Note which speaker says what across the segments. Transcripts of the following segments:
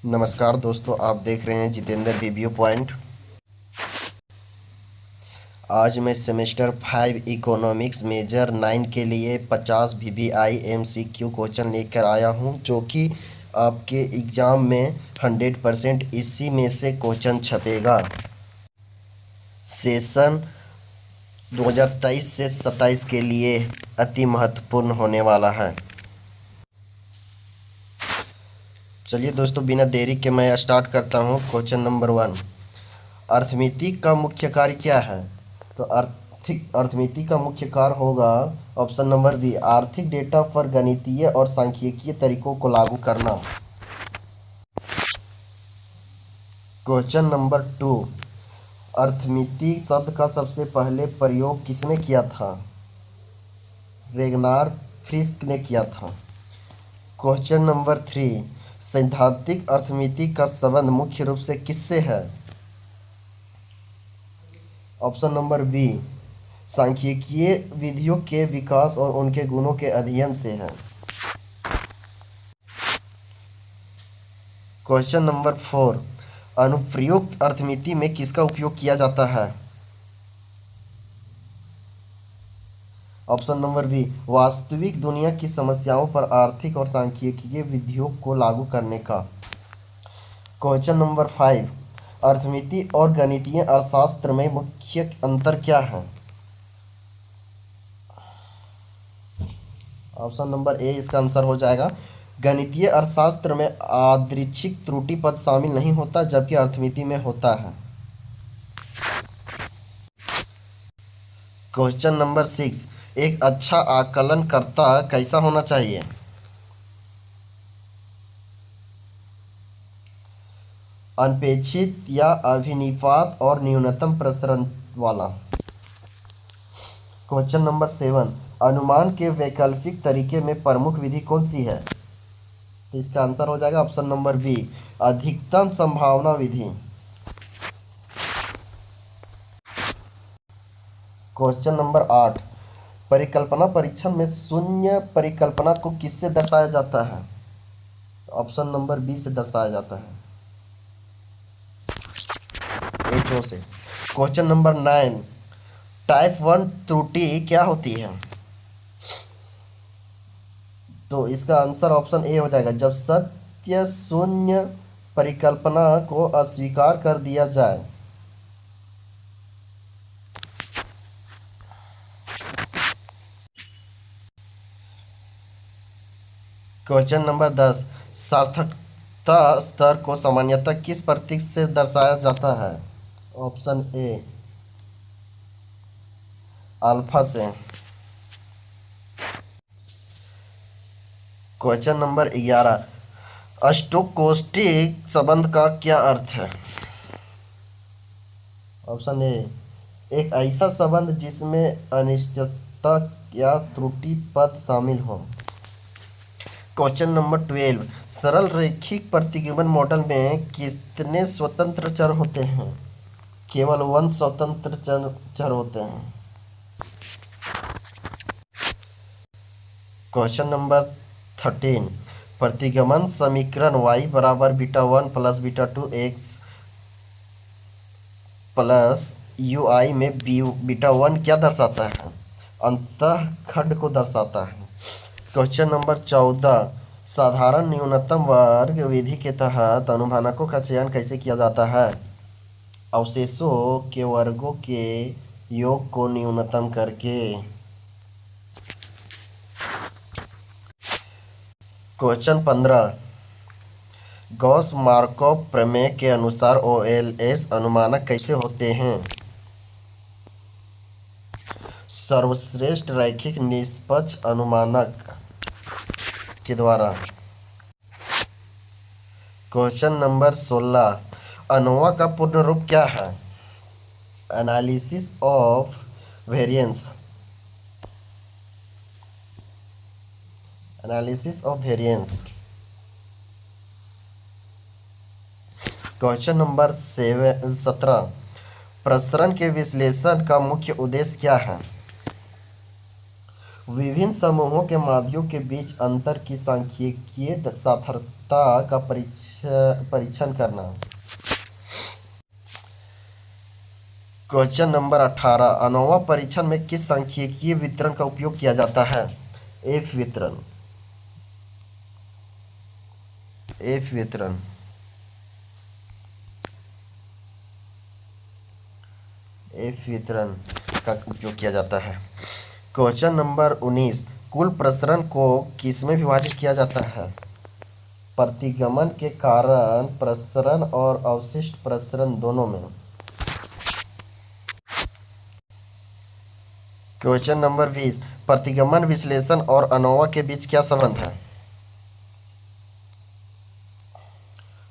Speaker 1: नमस्कार दोस्तों, आप देख रहे हैं जितेंद्र वीडियो पॉइंट। आज मैं सेमेस्टर 5 इकोनॉमिक्स मेजर 9 के लिए 50 VBI MCQ क्वेश्चन लेकर आया हूं, जो कि आपके एग्ज़ाम में 100% इसी में से क्वेश्चन छपेगा। सेशन 2023 से 27 के लिए अति महत्वपूर्ण होने वाला है। चलिए दोस्तों, बिना देरी के मैं स्टार्ट करता हूं। क्वेश्चन नंबर 1, अर्थमिति का मुख्य कार्य क्या है? तो अर्थमिति का मुख्य कार्य होगा ऑप्शन नंबर बी, आर्थिक डेटा पर गणितीय और सांख्यिकीय तरीकों को लागू करना। क्वेश्चन नंबर 2, अर्थमिति शब्द का सबसे पहले प्रयोग किसने किया था? रेगनार फ्रिस्क ने किया था। क्वेश्चन नंबर 3, सैद्धांतिक अर्थमिति का संबंध मुख्य रूप से किससे है? ऑप्शन नंबर बी, सांख्यिकीय विधियों के विकास और उनके गुणों के अध्ययन से है। क्वेश्चन नंबर 4, अनुप्रयुक्त अर्थमिति में किसका उपयोग किया जाता है? ऑप्शन नंबर बी, वास्तविक दुनिया की समस्याओं पर आर्थिक और सांख्यिकीय विधियों को लागू करने का। क्वेश्चन नंबर 5, अर्थमिति और गणितीय अर्थशास्त्र में मुख्य अंतर क्या है? ऑप्शन नंबर ए इसका आंसर हो जाएगा। गणितीय अर्थशास्त्र में यादृच्छिक त्रुटि पद शामिल नहीं होता, जबकि अर्थमिति में होता है। क्वेश्चन नंबर 6, एक अच्छा आकलनकर्ता कैसा होना चाहिए? अनपेक्षित या अभिनिपात और न्यूनतम प्रसरण वाला। क्वेश्चन नंबर 7, अनुमान के वैकल्पिक तरीके में प्रमुख विधि कौन सी है? तो इसका आंसर हो जाएगा ऑप्शन नंबर बी, अधिकतम संभावना विधि। क्वेश्चन नंबर 8, परिकल्पना परीक्षण में शून्य परिकल्पना को किससे दर्शाया जाता है? ऑप्शन नंबर बी से दर्शाया जाता है, HO से। क्वेश्चन नंबर 9, टाइप 1 त्रुटि क्या होती है? तो इसका आंसर ऑप्शन ए हो जाएगा, जब सत्य शून्य परिकल्पना को अस्वीकार कर दिया जाए। क्वेश्चन नंबर 10, सार्थकता स्तर को सामान्यतः किस प्रतीक से दर्शाया जाता है? ऑप्शन ए, अल्फा से। क्वेश्चन नंबर 11, स्टोकोस्टिक संबंध का क्या अर्थ है? ऑप्शन ए, एक ऐसा संबंध जिसमें अनिश्चितता या त्रुटि पद शामिल हो। क्वेश्चन नंबर 12, सरल रैखिक प्रतिगमन मॉडल में कितने स्वतंत्र चर होते हैं? केवल 1 स्वतंत्र चर होते हैं। क्वेश्चन नंबर 13, प्रतिगमन समीकरण y बराबर β1 प्लस β2 x प्लस ui में β1 क्या दर्शाता है? अंतःखंड को दर्शाता है। क्वेश्चन नंबर 14, साधारण न्यूनतम वर्ग विधि के तहत अनुमानकों का चयन कैसे किया जाता है? अवशेषों के वर्गों के योग को न्यूनतम करके। क्वेश्चन 15, गॉस मार्कोव प्रमेय के अनुसार OLS अनुमानक कैसे होते हैं? सर्वश्रेष्ठ रैखिक निष्पक्ष अनुमानक के द्वारा। क्वेश्चन नंबर 16, ANOVA का पूर्ण रूप क्या है? Analysis of variance. Analysis of variance. Question number 17, प्रसरण के विश्लेषण का मुख्य उद्देश्य क्या है? विभिन्न समूहों के माध्यों के बीच अंतर की सांख्यिकीय सार्थकता का परीक्षण करना। क्वेश्चन नंबर 18, अनोवा परीक्षण में किस सांख्यिकीय वितरण का उपयोग किया जाता है? एफ वितरण। एफ वितरण। एफ वितरण का उपयोग किया जाता है। क्वेश्चन नंबर 19, कुल प्रसरण को किसमें विभाजित किया जाता है? प्रतिगमन के कारण प्रसरण और अवशिष्ट प्रसरण दोनों में। क्वेश्चन नंबर 20, प्रतिगमन विश्लेषण और अनोवा के बीच क्या संबंध है?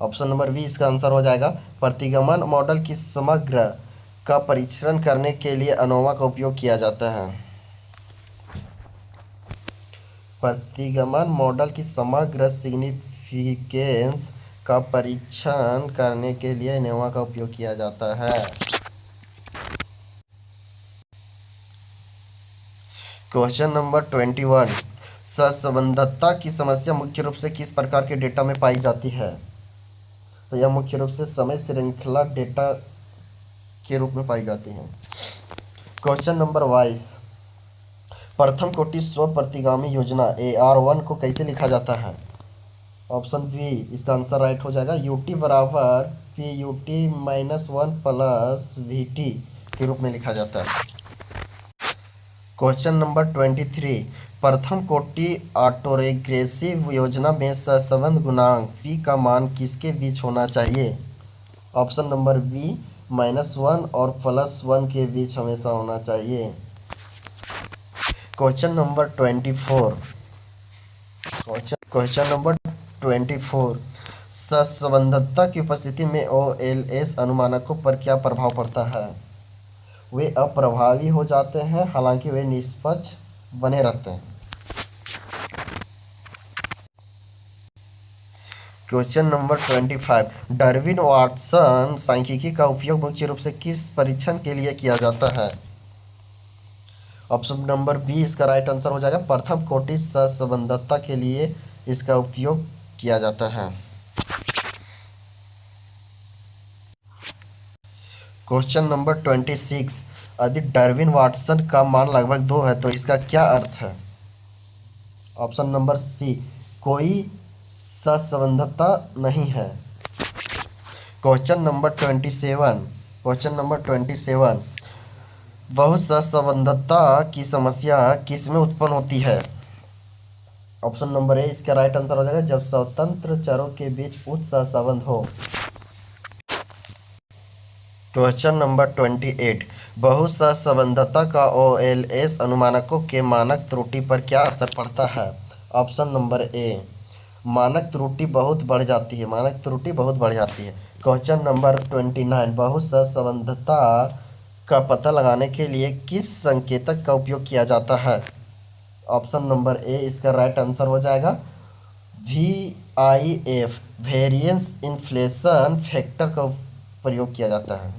Speaker 1: ऑप्शन नंबर 20 का आंसर हो जाएगा प्रतिगमन मॉडल की समग्र का परीक्षण करने के लिए अनोवा का उपयोग किया जाता है। प्रतिगमन मॉडल की समग्र सिग्निफिकेंस का परीक्षण करने के लिए अनोवा का उपयोग किया जाता है। क्वेश्चन नंबर 21, सहसंबंधता की समस्या मुख्य रूप से किस प्रकार के डेटा में पाई जाती है? तो यह मुख्य रूप से समय श्रृंखला डेटा के रूप में पाई जाती है। क्वेश्चन नंबर 22, प्रथम कोटि स्व प्रतिगामी योजना AR1 को कैसे लिखा जाता है? ऑप्शन बी इसका आंसर राइट हो जाएगा UT बराबर PUT-1 प्लस VT के रूप में लिखा जाता है। क्वेश्चन नंबर 23, प्रथम कोटि ऑटोरेग्रेसिव योजना में सहसंबंध गुणांक P का मान किसके बीच होना चाहिए? ऑप्शन नंबर बी -1 और +1 के बीच हमेशा होना चाहिए। क्वेश्चन नंबर 24, क्वेश्चन नंबर 24, सहसंबंधता की उपस्थिति में OLS अनुमानकों पर क्या प्रभाव पड़ता है? वे अप्रभावी हो जाते हैं, हालांकि वे निष्पक्ष बने रहते हैं। क्वेश्चन नंबर 25, डार्विन वाटसन सांख्यिकी का उपयोग मुख्य रूप से किस परीक्षण के लिए किया जाता है? ऑप्शन नंबर बी इसका राइट आंसर हो जाएगा प्रथम कोटि सहसंबंधता के लिए इसका उपयोग किया जाता है। क्वेश्चन नंबर 26, यदि डार्विन वाटसन का मान लगभग 2 है तो इसका क्या अर्थ है? ऑप्शन नंबर सी कोई सहसंबंधता नहीं है। क्वेश्चन नंबर 27, क्वेश्चन नंबर 27, बहु सहसंबंधता की समस्या किस में उत्पन्न होती है? ऑप्शन नंबर ए इसका राइट आंसर हो जाएगा जब स्वतंत्र चरों के बीच उच्च सहसंबंध हो। क्वेश्चन नंबर 28, बहु सहसंबंधता का OLS अनुमानकों के मानक त्रुटि पर क्या असर पड़ता है? ऑप्शन नंबर ए मानक त्रुटि बहुत बढ़ जाती है, मानक त्रुटि बहुत बढ़ जाती है। क्वेश्चन नंबर 29, बहु सहसंबंधता का पता लगाने के लिए किस संकेतक का उपयोग किया जाता है? ऑप्शन नंबर ए इसका राइट आंसर हो जाएगा VIF वेरिएंस इन्फ्लेशन फैक्टर का प्रयोग किया जाता है।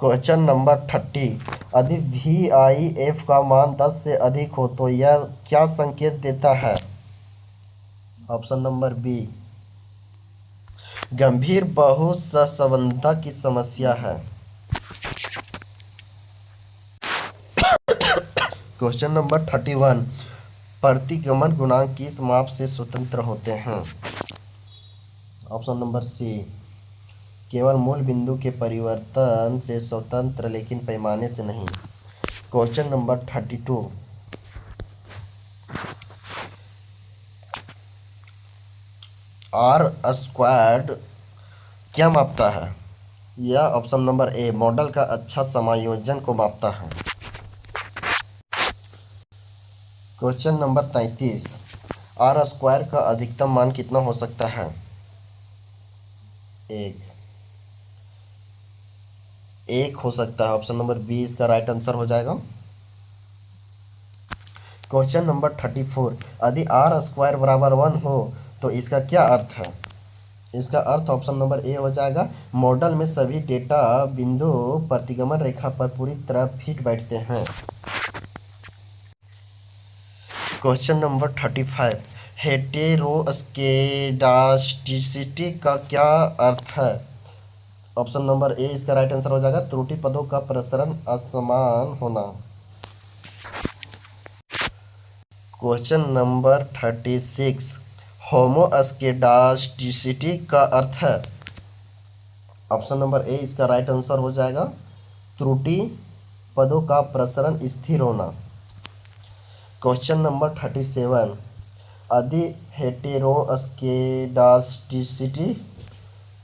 Speaker 1: क्वेश्चन नंबर 30, यदि VIF का मान 10 से अधिक हो तो यह क्या संकेत देता है? ऑप्शन नंबर बी गंभीर बहु सहसंबंधता की समस्या है। क्वेश्चन नंबर 31, प्रतिगमन गुणांक किस माप से स्वतंत्र होते हैं? ऑप्शन नंबर सी केवल मूल बिंदु के परिवर्तन से स्वतंत्र लेकिन पैमाने से नहीं। क्वेश्चन नंबर 32, R² क्या मापता है? यह ऑप्शन नंबर ए मॉडल का अच्छा समायोजन को मापता है। क्वेश्चन नंबर 33, R² का अधिकतम मान कितना हो सकता है? एक हो सकता है। ऑप्शन नंबर बी इसका राइट आंसर हो जाएगा। क्वेश्चन नंबर 34, यदि R² बराबर 1 हो तो इसका क्या अर्थ है? इसका अर्थ ऑप्शन नंबर ए हो जाएगा। मॉडल में सभी डेटा बिंदु प्रतिगमन रेखा पर पूरी तरह फिट बैठते हैं। क्वेश्चन नंबर 35, हेटेरोस्केडास्टिसिटी का क्या अर्थ है? ऑप्शन नंबर ए इसका राइट आंसर हो जाएगा, त्रुटि पदों का प्रसरण असमान होना। क्वेश्चन नंबर 36, होमोस्केडास्टिसिटी का अर्थ है? ऑप्शन नंबर ए इसका राइट आंसर हो जाएगा, त्रुटि पदों का प्रसरण स्थिर होना। क्वेश्चन नंबर 37, यदि हेटेरोस्केडास्टिसिटी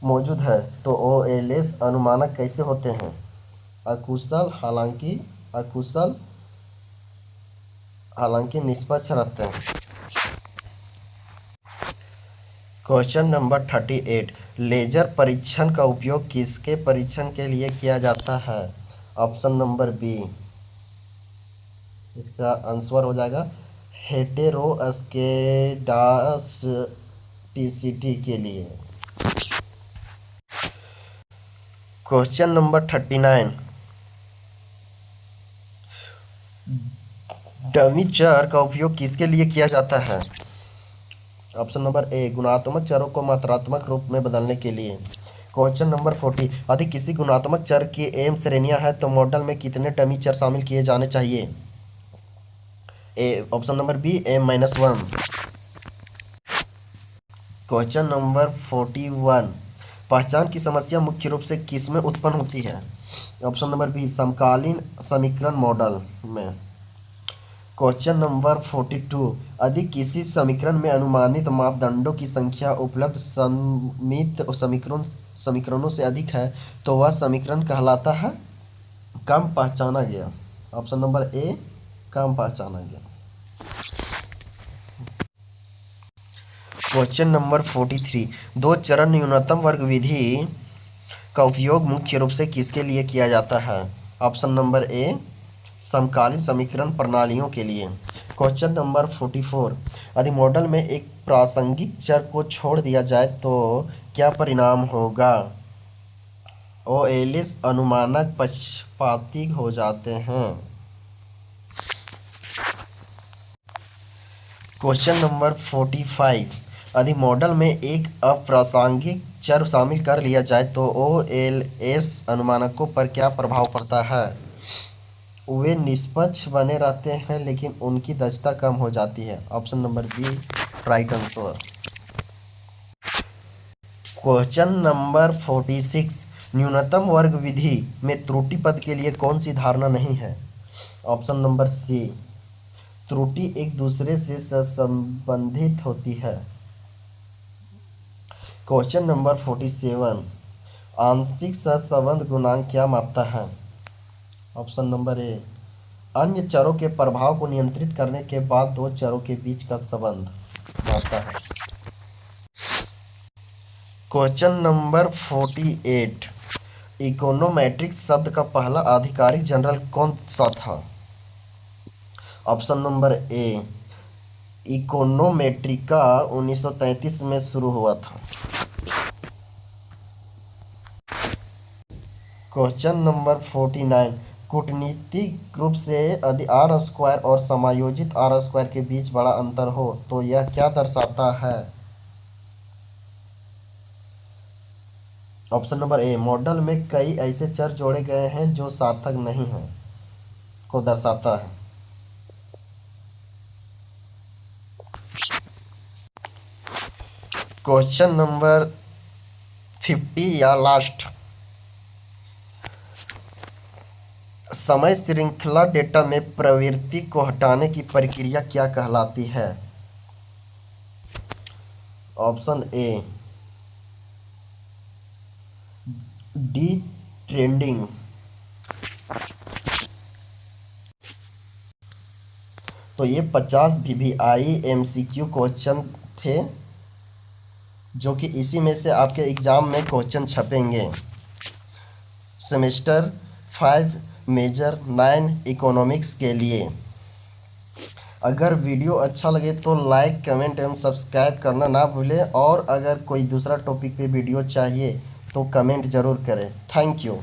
Speaker 1: मौजूद है तो ओएलएस अनुमानक कैसे होते हैं? अकुशल, अकुशल, हालांकि निष्पक्ष रहते हैं। क्वेश्चन नंबर 38, लेजर परीक्षण का उपयोग किसके परीक्षण के लिए किया जाता है? ऑप्शन नंबर बी इसका आंसर हो जाएगा, हेटेरोस्केडास्टिसिटी के लिए। क्वेश्चन नंबर 39, डमी चर का उपयोग किसके लिए किया जाता है? ऑप्शन नंबर ए गुणात्मक चरों को मात्रात्मक रूप में बदलने के लिए। क्वेश्चन नंबर 40, यदि किसी गुणात्मक चर की एम श्रेणियां हैं तो मॉडल में कितने डमी चर शामिल किए जाने चाहिए? A option number B m-1। Question number 41, पहचान की समस्या मुख्य रूप से किस में उत्पन्न होती है? ऑप्शन नंबर बी समकालीन समीकरण मॉडल में। क्वेश्चन नंबर 42, यदि किसी समीकरण में अनुमानित मापदंडों की संख्या उपलब्ध समीत समीकरणों से अधिक है तो वह समीकरण कहलाता है? कम पहचाना गया। ऑप्शन नंबर ए कम पहचाना गया। क्वेश्चन नंबर 43, दो चरण न्यूनतम वर्ग विधि का उपयोग मुख्य रूप से किसके लिए किया जाता है? ऑप्शन नंबर ए समकालीन समीकरण प्रणालियों के लिए। क्वेश्चन नंबर 44, यदि मॉडल में एक प्रासंगिक चर को छोड़ दिया जाए तो क्या परिणाम होगा? ओएलएस अनुमानक पक्षपाती हो जाते हैं। क्वेश्चन नंबर 45, यदि मॉडल में एक अप्रासंगिक चर शामिल कर लिया जाए तो ओएलएस अनुमानकों पर क्या प्रभाव पड़ता है? वे निष्पक्ष बने रहते हैं लेकिन उनकी दक्षता कम हो जाती है। Option number B right answer. Question number 46, न्यूनतम वर्ग विधि में त्रुटि पद के लिए कौन सी धारणा नहीं है? ऑप्शन नंबर सी त्रुटि एक दूसरे से संबंधित होती है। क्वेश्चन नंबर 47, आंशिक सहसंबंध गुणांक क्या मापता है? ऑप्शन नंबर ए अन्य चरों के प्रभाव को नियंत्रित करने के बाद दो चरों के बीच का संबंध मापता है। क्वेश्चन नंबर 48, इकोनोमेट्रिक शब्द का पहला आधिकारिक जर्नल कौन सा था? ऑप्शन नंबर ए इकोनोमेट्रिका 1933 में शुरू हुआ था। क्वेश्चन नंबर 49, कूटनीतिक रूप से यदि आर स्क्वायर और समायोजित आर स्क्वायर के बीच बड़ा अंतर हो तो यह क्या दर्शाता है? ऑप्शन नंबर ए मॉडल में कई ऐसे चर जोड़े गए हैं जो सार्थक नहीं हैं को दर्शाता है। क्वेश्चन नंबर 50 या लास्ट, समय श्रृंखला डेटा में प्रवृत्ति को हटाने की प्रक्रिया क्या कहलाती है? Option A D trending. तो ये 50 VVI MCQ क्वेश्चन थे जो कि इसी में से आपके एग्जाम में क्वेश्चन छपेंगे। सेमेस्टर 5 मेजर 9 इकोनॉमिक्स के लिए अगर वीडियो अच्छा लगे तो लाइक कमेंट एवं सब्सक्राइब करना ना भूलें, और अगर कोई दूसरा टॉपिक पे वीडियो चाहिए तो कमेंट ज़रूर करें। Thank you.